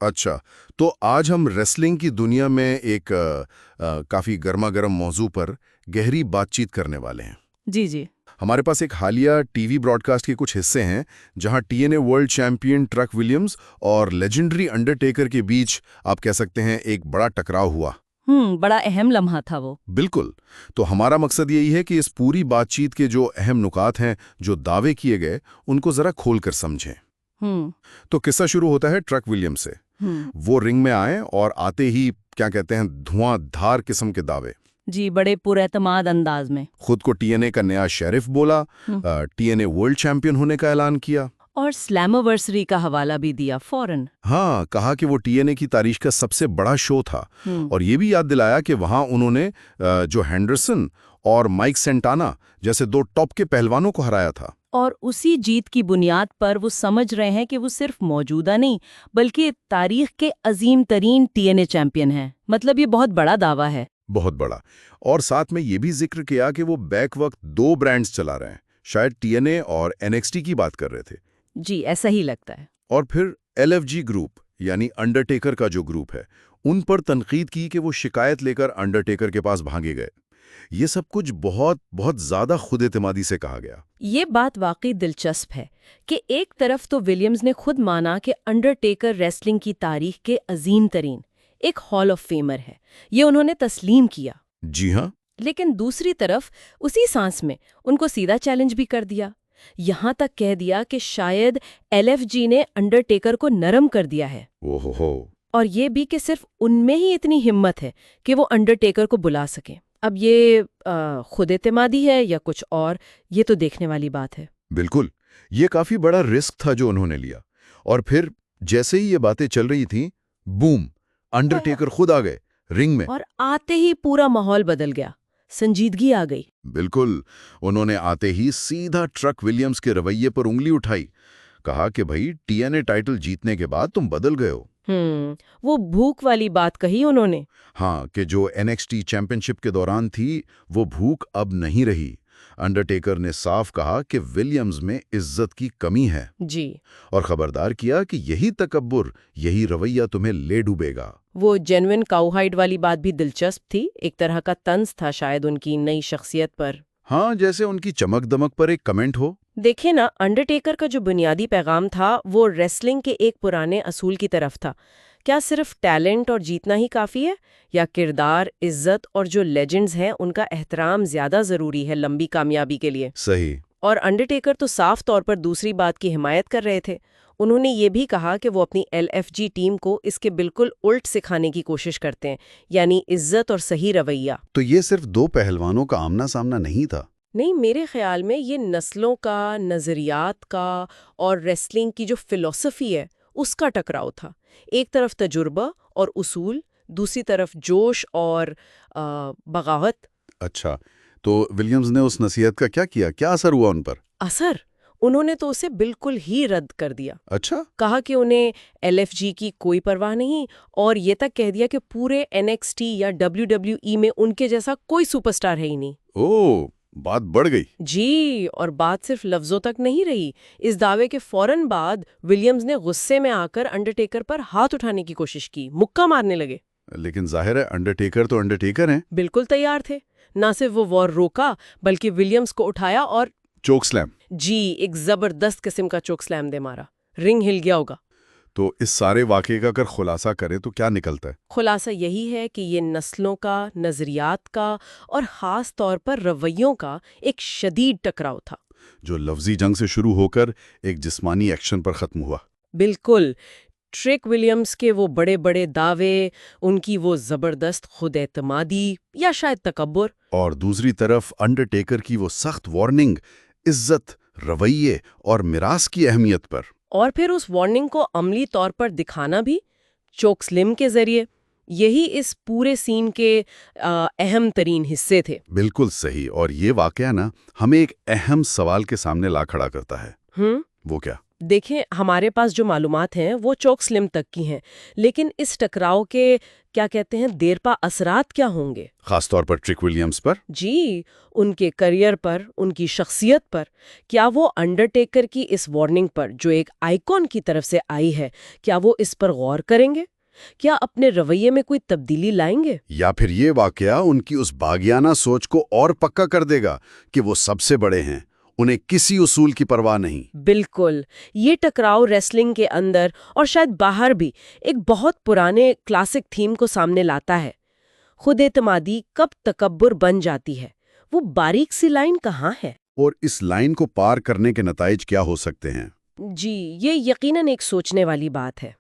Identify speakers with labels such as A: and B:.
A: اچھا، تو آج ہم ریسلنگ کی دنیا میں ایک کافی گرما گرم موضوع پر گہری بات چیت کرنے والے ہیں۔
B: جی جی۔
A: ہمارے پاس ایک حالیہ ٹی وی براڈ کاسٹ کے کچھ حصے ہیں جہاں T N A world champion Trick Williams اور لیجنڈری انڈرٹیکر کے بیچ آپ کہہ سکتے ہیں ایک بڑا ٹکراؤ ہوا۔
B: بڑا اہم لمحہ تھا وہ۔
A: بالکل، تو ہمارا مقصد یہی ہے کہ اس پوری بات چیت کے جو اہم نکات ہیں، جو دعوے کیے گئے، ان کو ذرا کھول کر سمجھیں۔ تو قصہ شروع ہوتا ہے ٹرک ولیم سے۔ وہ رنگ میں آئے اور آتے ہی کیا کہتے ہیں دھواں دھار قسم کے دعوے،
B: جی، بڑے پراعتماد انداز میں
A: خود کو ٹی این اے کا نیا شیرف بولا، T N A world champion ہونے کا اعلان کیا،
B: اور سلیمورسری کا حوالہ بھی دیا فوراً۔
A: ہاں، کہا کہ وہ ٹی این اے کی تاریخ کا سب سے بڑا شو تھا، اور یہ بھی یاد دلایا کہ وہاں انہوں نے جو ہینڈرسن اور مائک سینٹانا جیسے دو ٹاپ کے پہلوانوں کو ہرایا تھا۔
B: اور اسی جیت کی بنیاد پر وہ سمجھ رہے ہیں کہ وہ صرف موجودہ نہیں بلکہ تاریخ کے عظیم ترین ٹی این اے چیمپئن ہیں۔ مطلب یہ بہت بڑا دعویٰ ہے،
A: بہت بڑا۔ اور ساتھ میں یہ بھی ذکر کیا کہ وہ بیک وقت 2 برانڈز چلا رہے ہیں، شاید ٹی این اے اور این ایکس ٹی کی بات کر رہے تھے۔
B: جی ایسا ہی لگتا ہے۔
A: اور پھر ایل ایف جی گروپ یعنی انڈرٹیکر کا جو گروپ ہے، ان پر تنقید کی کہ وہ شکایت لے کر انڈرٹیکر کے پاس بھاگے گئے۔ یہ سب کچھ بہت زیادہ خود اعتمادی سے کہا گیا۔
B: یہ بات واقعی دلچسپ ہے کہ ایک طرف تو ولیمز نے خود مانا کہ انڈرٹیکر ریسلنگ کی تاریخ کے عظیم ترین ایک ہال آف فیمر ہے، یہ انہوں نے تسلیم کیا۔
A: جی ہاں،
B: لیکن دوسری طرف اسی سانس میں ان کو سیدھا چیلنج بھی کر دیا، یہاں تک کہہ دیا کہ شاید ایل ایف جی نے انڈرٹیکر کو نرم کر دیا ہے۔ اور یہ بھی کہ صرف ان میں ہی اتنی ہمت ہے کہ وہ انڈرٹیکر کو بلا سکیں۔ اب یہ خود اعتمادی ہے یا کچھ اور، یہ تو دیکھنے والی بات ہے۔
A: بالکل، یہ کافی بڑا رسک تھا جو انہوں نے لیا۔ اور پھر جیسے ہی یہ باتیں چل رہی تھیں، بوم، انڈرٹیکر خود آ گئے رنگ میں۔
B: اور آتے ہی پورا ماحول بدل گیا، سنجیدگی آ گئی۔
A: بالکل، انہوں نے آتے ہی سیدھا ٹرک ولیمز کے رویے پر انگلی اٹھائی، کہا کہ بھائی ٹی این اے ٹائٹل جیتنے کے بعد تم بدل گئے ہو۔
B: وہ بھوک والی بات کہی انہوں نے۔
A: ہاں، کہ جو این ایکس ٹی چیمپئن شپ کے دوران تھی وہ بھوک اب نہیں رہی۔ انڈرٹیکر نے صاف کہا کہ ولیمز میں عزت کی کمی ہے،
B: جی،
A: اور خبردار کیا کہ یہی تکبر، یہی رویہ تمہیں لے ڈوبے گا۔
B: وہ جینوئن کاؤہائیڈ والی بات بھی دلچسپ تھی، ایک طرح کا طنز تھا شاید ان کی نئی شخصیت پر۔
A: ہاں، جیسے ان کی چمک دمک پر ایک کمنٹ ہو۔
B: دیکھیں نا، انڈرٹیکر کا جو بنیادی پیغام تھا وہ ریسلنگ کے ایک پرانے اصول کی طرف تھا۔ کیا صرف ٹیلنٹ اور جیتنا ہی کافی ہے، یا کردار، عزت اور جو لیجنڈز ہیں ان کا احترام زیادہ ضروری ہے لمبی کامیابی کے لیے؟
A: صحیح۔
B: اور انڈرٹیکر تو صاف طور پر دوسری بات کی حمایت کر رہے تھے۔ انہوں نے یہ بھی کہا کہ وہ اپنی ایل ایف جی ٹیم کو اس کے بالکل الٹ سکھانے کی کوشش کرتے ہیں، یعنی عزت اور صحیح رویہ۔
A: تو یہ صرف 2 پہلوانوں کا آمنا سامنا نہیں تھا۔
B: نہیں، میرے خیال میں یہ نسلوں کا، نظریات کا اور ریسلنگ کی جو فلسفی ہے اس کا ٹکراؤ تھا۔ ایک طرف تجربہ اور اصول، دوسری طرف جوش اور بغاوت۔
A: اچھا، تو ولیمز نے اس نصیحت کا کیا اثر ہوا ان پر؟
B: اثر؟ انہوں نے تو اسے بالکل ہی رد کر دیا۔
A: اچھا،
B: کہا کہ انہیں ایل ایف جی کی کوئی پرواہ نہیں، اور یہ تک کہہ دیا کہ پورے این ایکس ٹی یا ڈبلیو ڈبلیو ای میں ان کے جیسا کوئی سپر سٹار ہے ہی نہیں۔
A: اوہ، بات بڑھ گئی۔
B: جی، اور بات صرف لفظوں تک نہیں رہی۔ اس دعوے کے فوراً بعد ولیمز نے غصے میں آ کر انڈرٹیکر پر ہاتھ اٹھانے کی کوشش کی، مکہ مارنے لگے۔
A: لیکن ظاہر ہے انڈرٹیکر تو انڈرٹیکر ہیں۔
B: بالکل تیار تھے، نہ صرف وہ وار روکا بلکہ ولیمز کو اٹھایا اور
A: چوک سلیم۔
B: جی، ایک زبردست قسم کا چوک سلیم دے مارا، رنگ ہل گیا ہوگا۔
A: تو اس سارے واقعے کا اگر خلاصہ کریں تو کیا نکلتا ہے؟
B: خلاصہ یہی ہے کہ یہ نسلوں کا، نظریات کا اور خاص طور پر رویوں کا ایک شدید ٹکراؤ تھا،
A: جو لفظی جنگ سے شروع ہو کر ایک جسمانی ایکشن پر ختم ہوا۔
B: بالکل۔ ٹرک ولیمز کے وہ بڑے بڑے دعوے، ان کی وہ زبردست خود اعتمادی یا شاید تکبر، اور
A: دوسری طرف انڈرٹیکر کی وہ سخت وارننگ، عزت، رویے اور میراث کی اہمیت پر،
B: اور پھر اس وارننگ کو عملی طور پر دکھانا بھی چوک سلم کے ذریعے، یہی اس پورے سین کے اہم ترین حصے تھے۔ بالکل
A: صحیح۔ اور یہ واقعہ نا ہمیں ایک اہم سوال کے سامنے لا کھڑا کرتا ہے۔ وہ کیا؟
B: دیکھیں ہمارے پاس جو معلومات ہیں وہ چوک سلم تک کی ہیں، لیکن اس ٹکراؤ کے کیا کہتے ہیں دیرپا اثرات کیا ہوں گے؟
A: خاص طور پر ٹرک ولیمز پر؟
B: جی، ان کے کریئر پر، ان کی شخصیت پر. کیا وہ انڈرٹیکر کی اس وارننگ پر جو ایک آئیکن کی طرف سے آئی ہے، کیا وہ اس پر غور کریں گے؟ کیا اپنے رویے میں کوئی تبدیلی لائیں گے؟
A: یا پھر یہ واقعہ ان کی اس باغیانہ سوچ کو اور پکا کر دے گا کہ وہ سب سے بڑے ہیں، انہیں کسی اصول کی پرواہ نہیں؟
B: بالکل. یہ ٹکراؤ ریسلنگ کے اندر اور شاید باہر بھی ایک بہت پرانے کلاسک تھیم کو سامنے لاتا ہے. خود اعتمادی کب تکبر بن جاتی ہے، وہ باریک سی لائن کہاں ہے؟
A: اور اس لائن کو پار کرنے کے نتائج کیا ہو سکتے ہیں؟
B: جی، یہ یقیناً ایک سوچنے والی بات ہے.